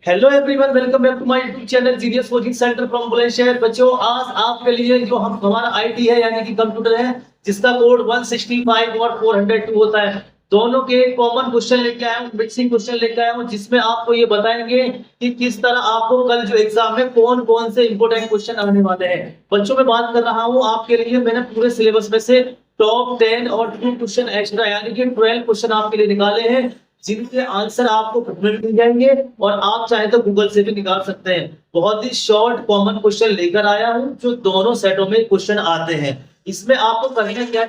Hello everyone, welcome back to my YouTube channel genius coaching centre from Bulandshahr. बच्चों, आज आपके लिए जो हमारा आईटी है यानी कि कंप्यूटर है, जिसका कोड 165 और 402 होता है, दोनों के कॉमन क्वेश्चन लेके आया हूँ, मिक्सिंग क्वेश्चन लेके आया हूँ, जिसमें आपको ये बताएंगे कि किस तरह आपको कल जो एग्जाम में कौन कौन से इंपोर्टेंट क्वेश्चन आने वाले हैं। बच्चों, मैं बात कर रहा हूँ आपके लिए, मैंने पूरे सिलेबस में से टॉप 10 और 2 क्वेश्चन एक्स्ट्रा यानी कि 12 क्वेश्चन आपके लिए निकाले हैं, जिनके आंसर आपको मिल जाएंगे और आप चाहे तो गूगल से भी निकाल सकते हैं। बहुत ही शॉर्ट कॉमन क्वेश्चन लेकर आया हूं जो दोनों सेटों में क्वेश्चन आते हैं। इसमें आपको करना क्या है,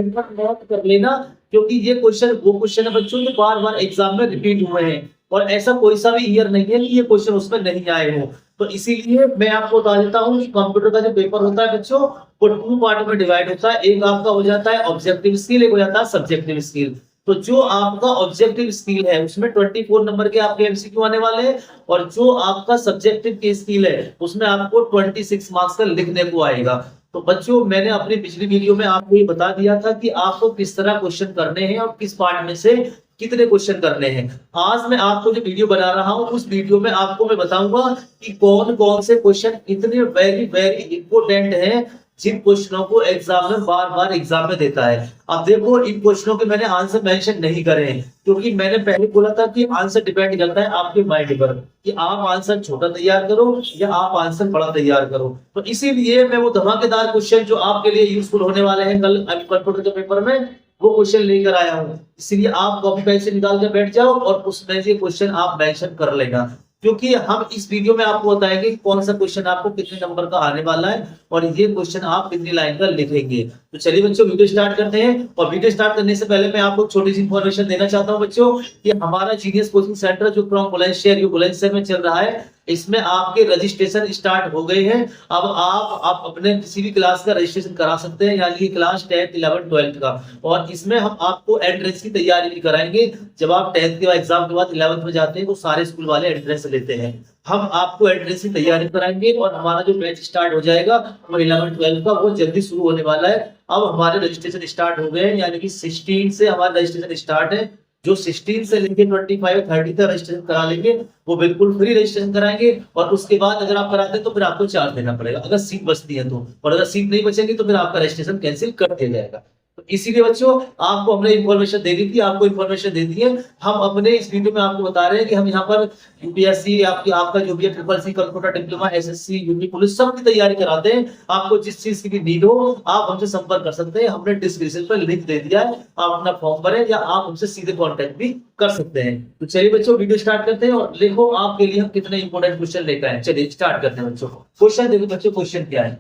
नोट कर लेना, क्योंकि ये क्वेश्चन वो क्वेश्चन है बच्चों जो बार बार एग्जाम में रिपीट हुए हैं और ऐसा कोई सा भी ईयर नहीं है कि ये क्वेश्चन उसमें नहीं आए हो। तो इसीलिए मैं आपको बता देता हूँ, कंप्यूटर का जो पेपर होता है बच्चों, वो 2 पार्ट में डिवाइड होता है। एक आपका हो जाता है ऑब्जेक्टिव स्किल, एक हो जाता है सब्जेक्टिव स्किल। तो जो आपका ऑब्जेक्टिव स्किल है उसमें 24 नंबर के आपके एमसीक्यू आने वाले हैं, और जो आपका सब्जेक्टिव की स्किल है उसमें आपको 26 मार्क्स का लिखने को आएगा। तो बच्चों, मैंने अपनी पिछली वीडियो में आपको ये बता दिया था कि आपको किस तरह क्वेश्चन करने हैं और किस पार्ट में से कितने क्वेश्चन करने हैं। आज मैं आपको जो वीडियो बना रहा हूं, उस वीडियो में आपको मैं बताऊंगा कि कौन कौन से क्वेश्चन इतने वेरी वेरी इंपोर्टेंट हैं, जिन क्वेश्चनों को एग्जाम में बार बार एग्जाम में देता है। अब देखो, इन क्वेश्चनों के मैंने आंसर मेंशन नहीं करे हैं, क्योंकि मैंने पहले बोला था कि आंसर डिपेंड करता है आपके माइंड पर, कि आप आंसर छोटा तैयार करो या आप आंसर बड़ा तैयार करो। तो इसीलिए मैं वो धमाकेदार क्वेश्चन जो आपके लिए यूजफुल होने वाले हैं कल कंप्यूटर के पेपर में, वो क्वेश्चन लेकर आया हूँ। इसलिए आप कॉपी पेन से निकाल कर बैठ जाओ और उसमें से क्वेश्चन आप मेंशन कर लेना, क्योंकि हम इस वीडियो में आपको बताएंगे कौन सा क्वेश्चन आपको कितने नंबर का आने वाला है और ये क्वेश्चन आप कितनी लाइन का लिखेंगे। तो चलिए बच्चों, वीडियो स्टार्ट करते हैं। और वीडियो स्टार्ट करने से पहले मैं आपको छोटी सी इंफॉर्मेशन देना चाहता हूं बच्चों, कि हमारा जीनियस कोचिंग सेंटर जो फ्रॉम बुलंदशहर में चल रहा है, इसमें आपके रजिस्ट्रेशन स्टार्ट हो गए हैं। अब आप अपने किसी भी क्लास का रजिस्ट्रेशन करा सकते हैं, यानी कि क्लास 10th 11th 12th का। और इसमें हम आपको एंट्रेंस की तैयारी भी कराएंगे। जब आप 10th के एग्जाम के बाद 11th में जाते हैं तो सारे स्कूल वाले एंट्रेंस लेते हैं, हम आपको एंट्रेंस की तैयारी कराएंगे और हमारा जो बैच स्टार्ट हो जाएगा वो 11th 12th का, वो जल्दी शुरू होने वाला है। अब हमारे रजिस्ट्रेशन स्टार्ट हो गए हैं, यानी कि 16 से हमारा रजिस्ट्रेशन स्टार्ट है। जो 16 से लेके 25 30 तक रजिस्ट्रेशन करा लेंगे वो बिल्कुल फ्री रजिस्ट्रेशन कराएंगे। और उसके बाद अगर आप कराते हैं तो फिर आपको चार्ज देना पड़ेगा, अगर सीट बचती है तो। और अगर सीट नहीं बचेगी तो फिर आपका रजिस्ट्रेशन कैंसिल कर दिया जाएगा। तो इसीलिए बच्चों, आपको हमने इन्फॉर्मेशन दे दी थी, आपको इन्फॉर्मेशन दे दी है। हम अपने इस वीडियो में आपको बता रहे हैं कि हम यहाँ पर यूपीएससी आपका जो भी है, triple C, computer diploma, SSC, UP police, सब की तैयारी कराते हैं। आपको जिस चीज की भी नीड हो आप हमसे संपर्क कर सकते हैं, हमने डिस्क्रिप्शन पर लिंक दे दिया है, आप अपना फॉर्म भरें या आप हमसे सीधे कॉन्टेक्ट भी कर सकते हैं। तो चलिए बच्चों, वीडियो स्टार्ट करते हैं और देखो आपके लिए हम कितने इंपोर्टेंट क्वेश्चन लेकर आए। चलिए स्टार्ट करते हैं बच्चों। क्वेश्चन देखो बच्चों, क्वेश्चन क्या है,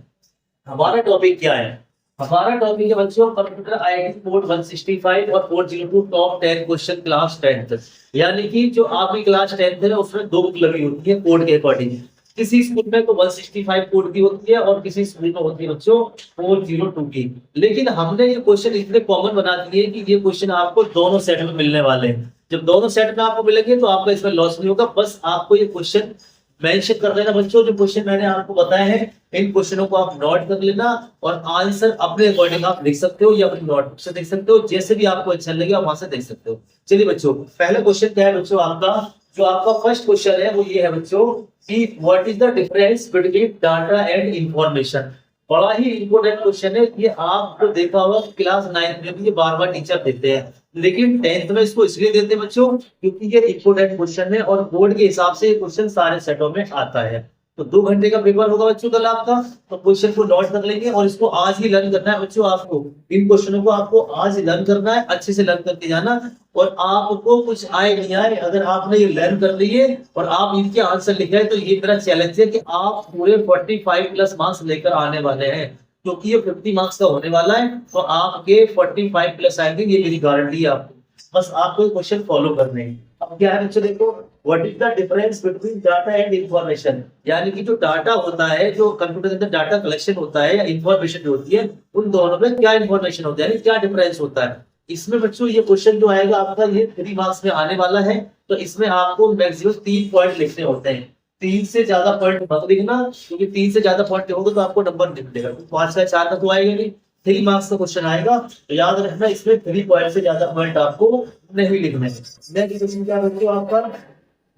हमारा टॉपिक क्या है। हमारा टॉपिक है बच्चों कंप्यूटर आईटी कोड 165 और 402 टॉप 10 क्वेश्चन क्लास 10th। यानी कि जो आपकी क्लास 10th है उसमें 2 बुक लगी होती है कोड के अकॉर्डिंग। किसी स्कूल में तो 165 कोड की होती है और किसी स्कूल में होती है बच्चों 402 की। लेकिन हमने ये क्वेश्चन इतने कॉमन बना दिए कि ये क्वेश्चन आपको दोनों सेट में मिलने वाले हैं। जब दोनों सेट में आपको मिलेंगे तो आपका इसमें लॉस नहीं होगा। बस आपको ये क्वेश्चन मेंशन कर लेना बच्चों, जो क्वेश्चन मैंने आपको बताए हैं इन क्वेश्चनों को आप नोट कर लेना और आंसर अपने अकॉर्डिंग आप लिख सकते हो या अपनी नोटबुक से देख सकते हो, जैसे भी आपको अच्छा लगे आप वहां से देख सकते हो। चलिए बच्चों, पहला क्वेश्चन क्या है बच्चों आपका, जो आपका फर्स्ट क्वेश्चन है वो ये है बच्चों कि what is the difference between data and information. बड़ा ही इंपोर्टेंट क्वेश्चन है ये, आपको देखा होगा क्लास 9th में भी ये बार बार टीचर देते हैं, लेकिन 10th में इसको इसलिए देते हैं बच्चों क्योंकि ये इंपोर्टेंट क्वेश्चन है और बोर्ड के हिसाब से ये क्वेश्चन सारे सेटों में आता है। तो 2 घंटे का पेपर होगा बच्चों कल आपका, तो क्वेश्चन को नोट कर लेंगे और इसको आज ही लर्न करना है बच्चों। आपको इन क्वेश्चनों को आपको आज ही लर्न करना है, अच्छे से लर्न करके जाना। और आपको कुछ आए नहीं आए, अगर आपने ये लर्न कर लिए और आप इनके आंसर लिखे हैं तो ये मेरा चैलेंज है कि आप पूरे 45 प्लस मार्क्स लेकर आने वाले हैं, क्योंकि ये 50 मार्क्स का होने वाला है। तो आपके 45 प्लस आएंगे, ये मेरी गारंटी है आपको। बस आपको क्वेश्चन फॉलो करने हैं। अब क्या है बच्चों, देखो what is the difference between data and information. यानी कि जो डाटा होता है, जो कंप्यूटर के अंदर डाटा कलेक्शन होता है या इंफॉर्मेशन जो होती है, उन दोनों में क्या इंफॉर्मेशन होता है, क्या डिफरेंस होता है। इसमें बच्चों ये क्वेश्चन जो आएगा आपका, ये 3 मार्क्स में आने वाला है। तो इसमें आपको मैक्सिमम 3 पॉइंट लिखने होते हैं। 3 से ज्यादा पॉइंट मत लिखना, क्योंकि 3 से ज्यादा पॉइंट होगा तो आपको नंबर नहीं मिलेगा। 5 का 4 का तो आएगा नहीं, 3 मार्क्स का क्वेश्चन आएगा। तो याद रखना इसमें 3 पॉइंट से ज्यादा पॉइंट आपको नहीं लिखने। नेक्स्ट क्वेश्चन क्या बच्चों आपका,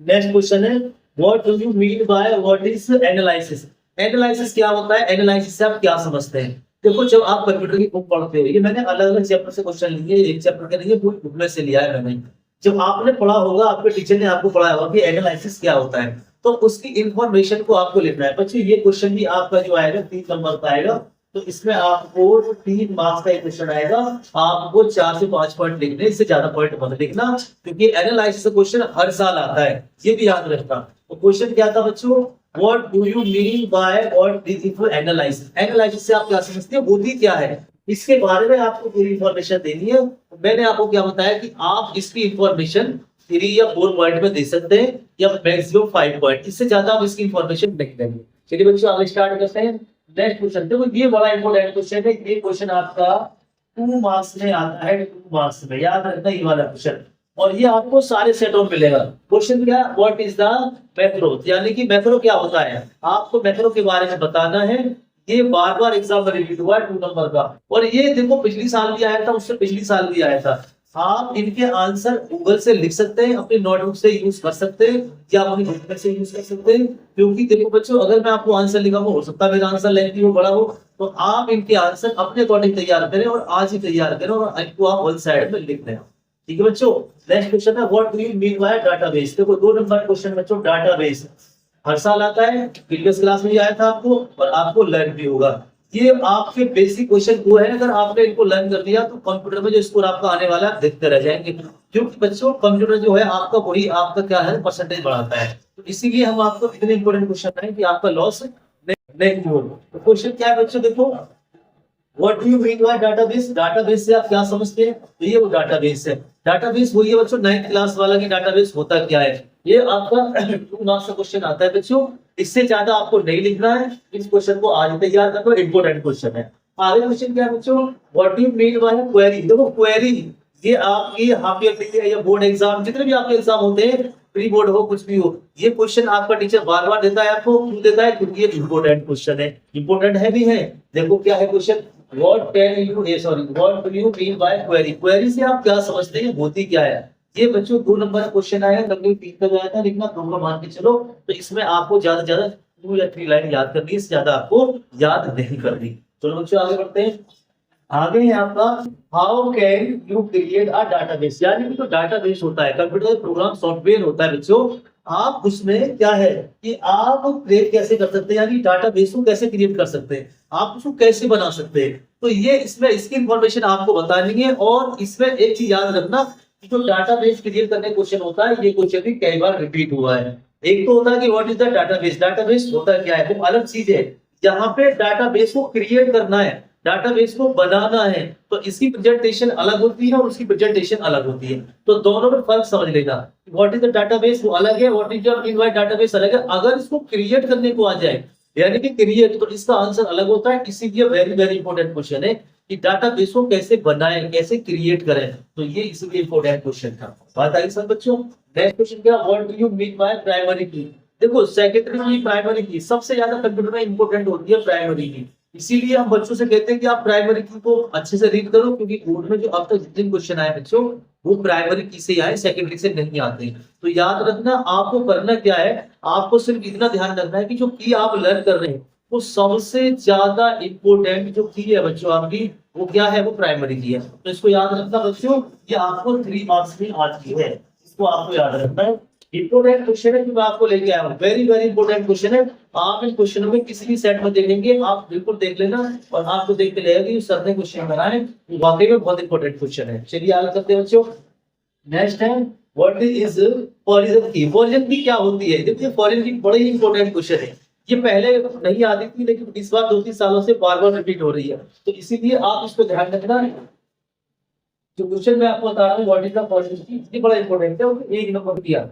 नेक्स्ट क्वेश्चन है what do you mean by what is analysis. Analysis क्या होता है, एनालिसिस से आप क्या समझते हैं। देखो जब आप कंप्यूटर की बुक पढ़ते हो, ये मैंने अलग अलग चैप्टर से क्वेश्चन लिए, एक चैप्टर के नहीं बुक में से लिया है मैंने। जब आपने पढ़ा होगा, आपके टीचर ने आपको पढ़ाया होगा कि एनालिसिस क्या होता है, तो उसकी इंफॉर्मेशन को आपको लिखना है। बच्चों ये क्वेश्चन भी आपका जो आएगा 3 नंबर का आएगा, तो इसमें आपको 3 मार्क्स का एक क्वेश्चन आएगा। आपको 4 से 5 पॉइंट लिखने, इससे ज्यादा पॉइंट मत लिखना, क्योंकि एनालिसिस का क्वेश्चन हर साल आता है, ये भी याद रखना। तो क्वेश्चन क्या था बच्चों, what do you mean by what is analysis. Analysis से आप क्या समझते हैं, होती क्या है, इसके बारे में आपको पूरी इंफॉर्मेशन देनी है। मैंने आपको क्या बताया कि आप इसकी इंफॉर्मेशन 3 या 4 पॉइंट में दे सकते हैं, या मैक्सिमम 5 पॉइंट, इससे ज्यादा आप इसकी इंफॉर्मेशन नहीं देंगे। चलिए बच्चों आगे स्टार्ट करते हैं। नेक्स्ट क्वेश्चन देखो, ये बड़ा इंपॉर्टेंट क्वेश्चन है। ये क्वेश्चन आपका 2 मार्क्स में आता है, 2 मार्क्स में, याद रखना ये वाला क्वेश्चन। और ये आपको सारे सेटों में मिलेगा। क्वेश्चन क्या, व्हाट इज द मैक्रो, यानी कि मैक्रो क्या होता है, आपको मैक्रो के बारे में बताना है। ये बार बार एग्जाम में रिपीट हुआ है 2 नंबर का, और ये देखो पिछली साल भी आया था, उससे पिछली साल भी आया था। आप इनके आंसर गूगल से लिख सकते हैं, अपनी नोटबुक से यूज कर सकते हैं, या अपनी बुक से यूज कर सकते हैं। क्योंकि देखो बच्चों, अगर मैं आपको आंसर लिखा हो सकता है मेरा आंसर लेंथी हो, बड़ा हो, तो आप इनके आंसर अपने अकॉर्डिंग तैयार करें, और आज ही तैयार करें, और इनको आप वन साइड में लिख दें। ठीक है बच्चों। नेक्स्ट क्वेश्चन है what do you mean by database. देखो 2 नंबर क्वेश्चन बच्चों, डाटाबेस हर साल आता है, प्रीवियस क्लास में भी आया था आपको, और आपको लर्न भी होगा। ये आपके बेसिक क्वेश्चन वो है, अगर आपने इनको लर्न कर दिया तो कंप्यूटर में जो स्कोर आपका आने वाला है देखते रह जाएंगे। क्योंकि बच्चों कंप्यूटर जो है आपका वही आपका क्या है, परसेंटेज बढ़ाता है। तो इसीलिए हम आपको इतने इंपॉर्टेंट क्वेश्चन है कि आपका लॉस नहीं हो। तो क्वेश्चन क्या है बच्चों, देखो what do you mean by database. Database से आप क्या समझते हैं, तो ये वो डाटाबेस है। डाटाबेस वही है बच्चों 9th क्लास वाला की डाटाबेस होता क्या है। ये आपका 2 मार्क्स का क्वेश्चन आता है बच्चों, इससे ज्यादा आपको नहीं लिखना है। इस क्वेश्चन को आज तैयार कर लो, इंपॉर्टेंट क्वेश्चन है। आगे क्वेश्चन क्या है बच्चों, what do you mean by query. देखो क्वेरी ये आपकी हाफ ईयरली या बोर्ड एग्जाम, जितने भी आपके एग्जाम होते हैं, प्री बोर्ड हो कुछ भी हो, ये क्वेश्चन आपका टीचर बार बार देता है आपको। क्यों देता है, क्योंकि ये इंपॉर्टेंट क्वेश्चन है। इंपॉर्टेंट है भी है। देखो क्या है question, what do you mean by query। Query से आप क्या समझते हैं, होती क्या है। ये बच्चों 2 नंबर का क्वेश्चन आया, कभी 3 का आया था, लिखना 2 का मान के चलो। तो इसमें आपको ज्यादा ज्यादा 2 या 3 लाइन याद करनी है, इससे ज्यादा आपको याद नहीं करनी। चलो बच्चों आगे बढ़ते हैं। आगे है आपका how can you create a database, यानी कि जो डाटाबेस होता है, कंप्यूटर प्रोग्राम सॉफ्टवेयर होता है बच्चों, आप उसमें क्या है कि आप क्रिएट कैसे कर सकते हैं, यानी डाटाबेस को कैसे क्रिएट कर सकते हैं, आप उसको कैसे बना सकते हैं। तो ये इसमें इसकी इंफॉर्मेशन आपको बतानी है। और इसमें एक चीज याद रखना, जो डाटाबेस क्रिएट करने क्वेश्चन होता है, ये क्वेश्चन भी कई बार रिपीट हुआ है। एक तो होता है कि what is the database, database होता क्या है, वो अलग चीज है। यहाँ पे डाटाबेस को क्रिएट करना है, डाटाबेस को बनाना है, तो इसकी प्रेजेंटेशन अलग होती है और उसकी प्रेजेंटेशन अलग होती है। तो दोनों में फर्क समझ लेना। व्हाट इज द डाटाबेस वो अलग है, what is the invite database अलग है। अगर इसको क्रिएट करने को आ जाए, यानी कि क्रिएट, तो इसका आंसर अलग होता है। इसीलिए वेरी वेरी इंपॉर्टेंट क्वेश्चन है कि डाटाबेस को कैसे बनाएं, कैसे क्रिएट करें। तो ये इसलिए इंपॉर्टेंट क्वेश्चन था। बात आई सब बच्चों। नेक्स्ट क्वेश्चन क्या, what do you mean by primary की। देखो सेकेंडरी की, प्राइमरी की, सबसे ज्यादा कंप्यूटर में इंपॉर्टेंट होती है प्राइमरी की। इसीलिए हम बच्चों से कहते हैं कि आप प्राइमरी की को अच्छे से रीड करो, क्योंकि बोर्ड में जो अब तक जितने क्वेश्चन आए बच्चों, वो प्राइमरी की से आए, सेकेंडरी से नहीं आते। तो याद रखना, आपको करना क्या है, आपको सिर्फ इतना ध्यान रखना है कि जो की आप लर्न कर रहे हैं, वो सबसे ज्यादा इंपॉर्टेंट जो की है बच्चों आपकी, वो क्या है, वो प्राइमरी की है। तो इसको याद रखना बच्चों, ये आपको 3 मार्क्स में आती है, इसको आपको याद रखना है। इंपोर्टेंट क्वेश्चन है, मैं आपको लेके आया हूँ, वेरी वेरी इंपोर्टेंट क्वेश्चन है। आप इन क्वेश्चनों में किसी भी सेट में देखेंगे, आप बिल्कुल देख लेना, और आपको देख के लगेगा कि सर ने क्वेश्चन बनाए, वाकई में बहुत इंपॉर्टेंट क्वेश्चन है। चलिए आगे करते हैं बच्चों। नेक्स्ट है व्हाट इज फॉरेन की। फॉरेन की क्या होती है, देखिए फॉरेन की बड़ी इंपॉर्टेंट क्वेश्चन है। ये पहले नहीं आती थी, लेकिन इस बार 2-3 सालों से बार बार रिपीट हो रही है, तो इसीलिए आप इसको ध्यान रखना। जो क्वेश्चन मैं आपको बता रहा हूँ, व्हाट इज द फॉरेन की, ये बड़ा इंपॉर्टेंट है, और 1 नंबर दिया,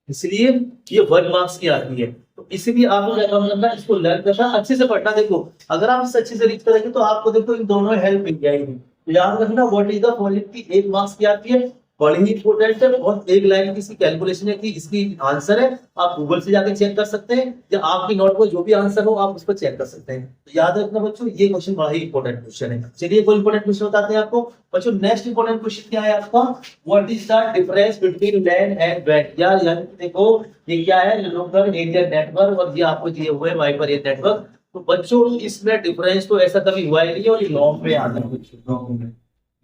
इसलिए ये 1 मार्क्स की आती है। तो इसीलिए आपको क्या करना है, इसको लर्न करना, अच्छे से पढ़ना। देखो अगर आप इसे अच्छे से रीड करेंगे तो आपको देखो इन दोनों में हेल्प मिल जाएगी। तो याद रखना, व्हाट इज द फॉलोइंग की 1 मार्क्स की आती है, बड़ी ही इंपॉर्टेंट है और एक लाइन की इसकी कैलकुलेशन है कि इसकी आंसर है, आप गूगल से जाके चेक कर सकते हैं या आपकी नोट पर जो भी आंसर हो आप उस पर चेक कर सकते हैं। तो याद रखना बच्चों, ये क्वेश्चन बड़ा ही इंपॉर्टेंट क्वेश्चन है। चलिए कोई इंपॉर्टेंट क्वेश्चन बताते हैं आपको बच्चों। नेक्स्ट इंपॉर्टेंट क्वेश्चन क्या है आपका, what is the difference between LAN and वैन। यार यानी देखो ये क्या है, लोकल एरिया नेटवर्क और ये आपको दिए हुए वाइपर एरिया नेटवर्क। तो बच्चों इसमें डिफरेंस तो ऐसा कभी हुआ ही नहीं है और ये लॉन्ग में आता है बच्चों,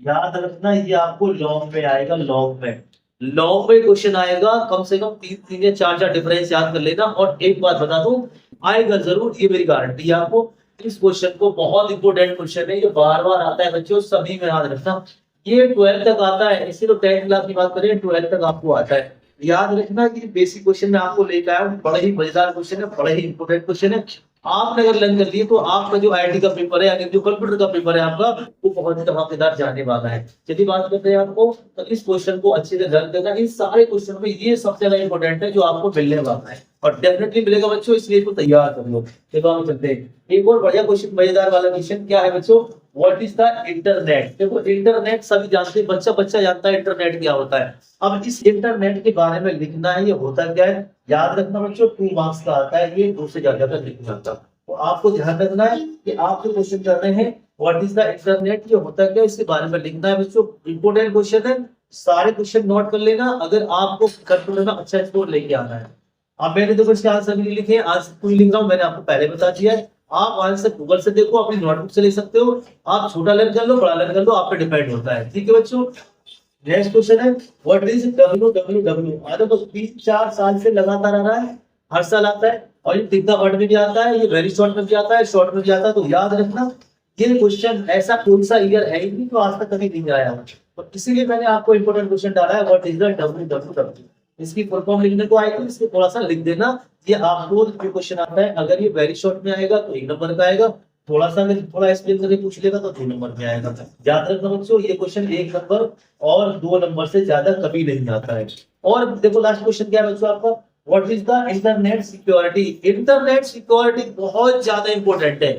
याद रखना ये आपको लॉन्ग में आएगा, लॉन्ग में क्वेश्चन आएगा। कम से कम 3 या 4 डिफरेंस याद कर लेना। और एक बात बता दूं, आएगा जरूर, ये मेरी गारंटी है आपको। इस क्वेश्चन को बहुत इंपॉर्टेंट क्वेश्चन है, ये बार बार आता है बच्चों, सभी में याद रखना। ये 12th तक आता है, इसी तो 10th क्लास की बात करें 12th तक आपको आता है। याद रखना कि बेसिक क्वेश्चन में आपको लेकर आया हूं, बड़ा ही मजेदार क्वेश्चन है, बड़ा ही इंपॉर्टेंट क्वेश्चन है। आपने अगर लर्न कर लिए तो आपका जो आईटी का पेपर है यानी जो कंप्यूटर का पेपर है आपका, वो बहुत ही धमाकेदार जाने वाला है। यदि बात करते हैं आपको, तो इस क्वेश्चन को अच्छे से लर्न करना। इन सारे क्वेश्चन में ये सबसे ज्यादा इंपॉर्टेंट है जो आपको मिलने वाला है और डेफिनेटली मिलेगा बच्चों, इसलिए इसको तैयार कर लो। देखो हम चलते हैं एक और बढ़िया क्वेश्चन, मजेदार वाला क्वेश्चन क्या है बच्चों, व्हाट इज द इंटरनेट। देखो इंटरनेट सभी जानते हैं, बच्चा जानता है इंटरनेट क्या होता है। अब इस इंटरनेट के बारे में लिखना है, ये होता क्या है, याद रखना बच्चों 2 मार्क्स का आता है, ये 2 से ज्यादा का लिखना जाता है। तो आपको ध्यान रखना है कि आप जो क्वेश्चन कर रहे हैं व्हाट इज द इंटरनेट, ये होता क्या है, इसके बारे में लिखना है बच्चों। इंपोर्टेंट क्वेश्चन है, सारे क्वेश्चन नोट कर लेना अगर आपको कंप्यूटर में अच्छा स्कोर लेके आना है। अब मैंने देखो इसके आंसर भी नहीं लिखे, आंसर कोई लिख रहा हूँ, मैंने आपको पहले बता दिया है। आप आंसर गूगल से देखो, अपनी नोटबुक से ले सकते हो, आप छोटा लर्न कर लो, बड़ा लर्न कर लो, आप पे डिपेंड होता है। ठीक है बच्चों, नेक्स्ट क्वेश्चन है व्हाट इज www। आधा तो 3-4 साल से लगातार आ रहा है, हर साल आता है और ये तिग्गा वर्ड में भी आता है, ये वेरी शॉर्ट में भी आता है, शॉर्ट में भी आता है। तो याद रखना ये क्वेश्चन ऐसा कौन सा ईयर है ही नहीं तो आज तक कभी नहीं आया, तो इसीलिए मैंने आपको इंपोर्टेंट क्वेश्चन डाला है व्हाट इज द www। इसकी फुल फॉर्म लिखने को आएगी, इसको थोड़ा सा लिख देना। ये आपको जो क्वेश्चन आता है अगर ये वेरी शॉर्ट में आएगा तो 1 नंबर का आएगा, थोड़ा सा थोड़ा एक्सप्लेन करके पूछ लेगा तो 2 नंबर में आएगा। याद रखना बच्चों ये क्वेश्चन 1 नंबर और 2 नंबर से ज्यादा कभी नहीं आता है। और देखो लास्ट क्वेश्चन क्या है बच्चों आपका, what is the internet security. Internet security बहुत ज्यादा इंपॉर्टेंट है,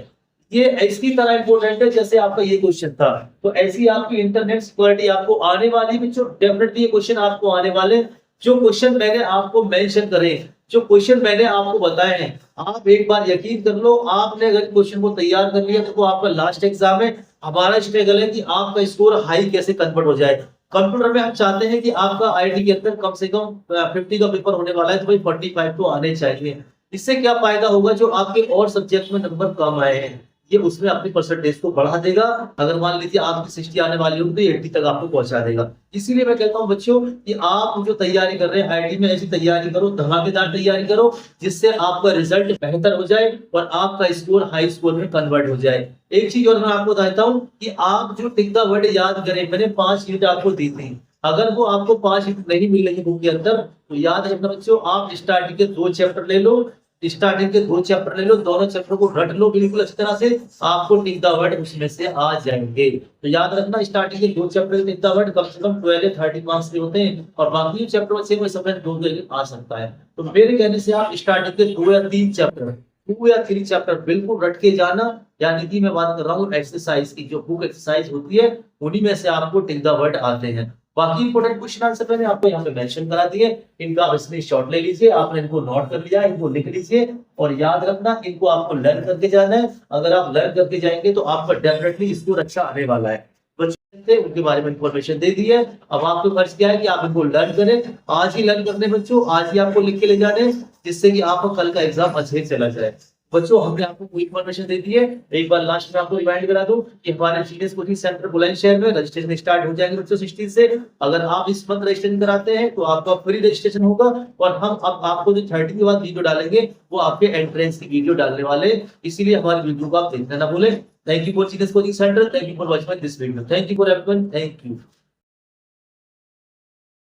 ये इसी तरह इंपॉर्टेंट है जैसे आपका ये क्वेश्चन था। तो ऐसी आपकी इंटरनेट सिक्योरिटी आपको आने वाली बच्चों, डेफिनेटली ये क्वेश्चन आपको आने वाले। जो क्वेश्चन मैंने आपको मेंशन करे, जो क्वेश्चन मैंने आपको बताए हैं, आप एक बार यकीन कर लो, आपने अगर क्वेश्चन को तैयार कर लिया तो आपका लास्ट एग्जाम है। हमारा स्ट्रगल है कि आपका स्कोर हाई कैसे कन्वर्ट हो जाए। कंप्यूटर में हम चाहते हैं कि आपका आईटी के अंदर कम से कम 50 का पेपर होने वाला है, तो भाई 45 तो आने चाहिए। इससे क्या फायदा होगा, जो आपके और सब्जेक्ट में नंबर कम आए हैं ये उसमें अपनी परसेंटेज को बढ़ा देगा। अगर मान लीजिए आपकी 60 आने वाली होगी तो 80 तक आपको पहुंचा देगा। इसीलिए मैं कहता हूं बच्चों कि आप जो तैयारी कर रहे हैं आईटी में, ऐसी तैयारी करो, धमाकेदार तैयारी करो जिससे आपका रिजल्ट बेहतर हो जाए और आपका स्कोर हाई स्कोर में कन्वर्ट हो जाए। एक चीज और मैं आपको बताता हूँ कि आप जो टिक्का वर्ड याद करें, मैंने 5 यूनिट आपको दी थी, अगर वो आपको 5 यूनिट नहीं मिल रही बुक के अंदर तो याद रखना बच्चों, आप स्टार्टिंग के 2 चैप्टर ले लो, स्टार्टिंग के 2 चैप्टर ले लो, दोनों चैप्टर को रट लो बिल्कुल अच्छी तरह से, आपको टिक द वर्ड उसमें से आ जाएंगे। तो याद रखना स्टार्टिंग के 2 चैप्टर टिक द वर्ड कम से कम 12 या 13 मार्क्स के होते हैं और बाकी चैप्टर से कोई समझ 2 आ सकता है। तो मेरे कहने से आप स्टार्टिंग के 2 या 3 चैप्टर 2 या 3 चैप्टर बिल्कुल रट के जाना। यानी कि मैं बात कर रहा हूँ एक्सरसाइज की, जो बुक एक्सरसाइज होती है उन्हीं में से आपको टिक द वर्ड आते हैं। बाकी इंपोर्टेंट क्वेश्चन आंसर मैंने आपको यहाँ पे मेंशन करा दिए, इनका स्क्रीनशॉट ले लीजिए, आपने इनको नोट कर लिया, इनको लिख लीजिए और याद रखना इनको आपको लर्न करके जाना है। अगर आप लर्न करके जाएंगे तो आपका डेफिनेटली स्कोर अच्छा आने वाला है। बच्चे उनके बारे में इंफॉर्मेशन दे दी है, अब आपको फर्ज क्या है कि आप इनको लर्न करें। आज ही लर्न करने बच्चों, आज ही आपको लिख के ले जाने, जिससे कि आपको कल का एग्जाम अच्छे से चला जाए। बच्चों हमने आपको कोई इन्फॉर्मेशन दे दी है, एक बार लास्ट में आपको रिमाइंड करा दूं कि हमारे जीनियस कोचिंग सेंटर बुलंदशहर में रजिस्ट्रेशन स्टार्ट हो जाएंगे बच्चों 16 से। अगर आप इस मंथ रजिस्ट्रेशन कराते हैं तो आपका फ्री रजिस्ट्रेशन होगा और हम अब आपको जो 30 के बाद वीडियो डालेंगे वो आपके एंट्रेंस की वीडियो डालने वाले, इसीलिए हमारी वीडियो को आप देखना ना भूलें। Thank you for genius coaching centre, thank you for watching this video, thank you for everyone, thank you.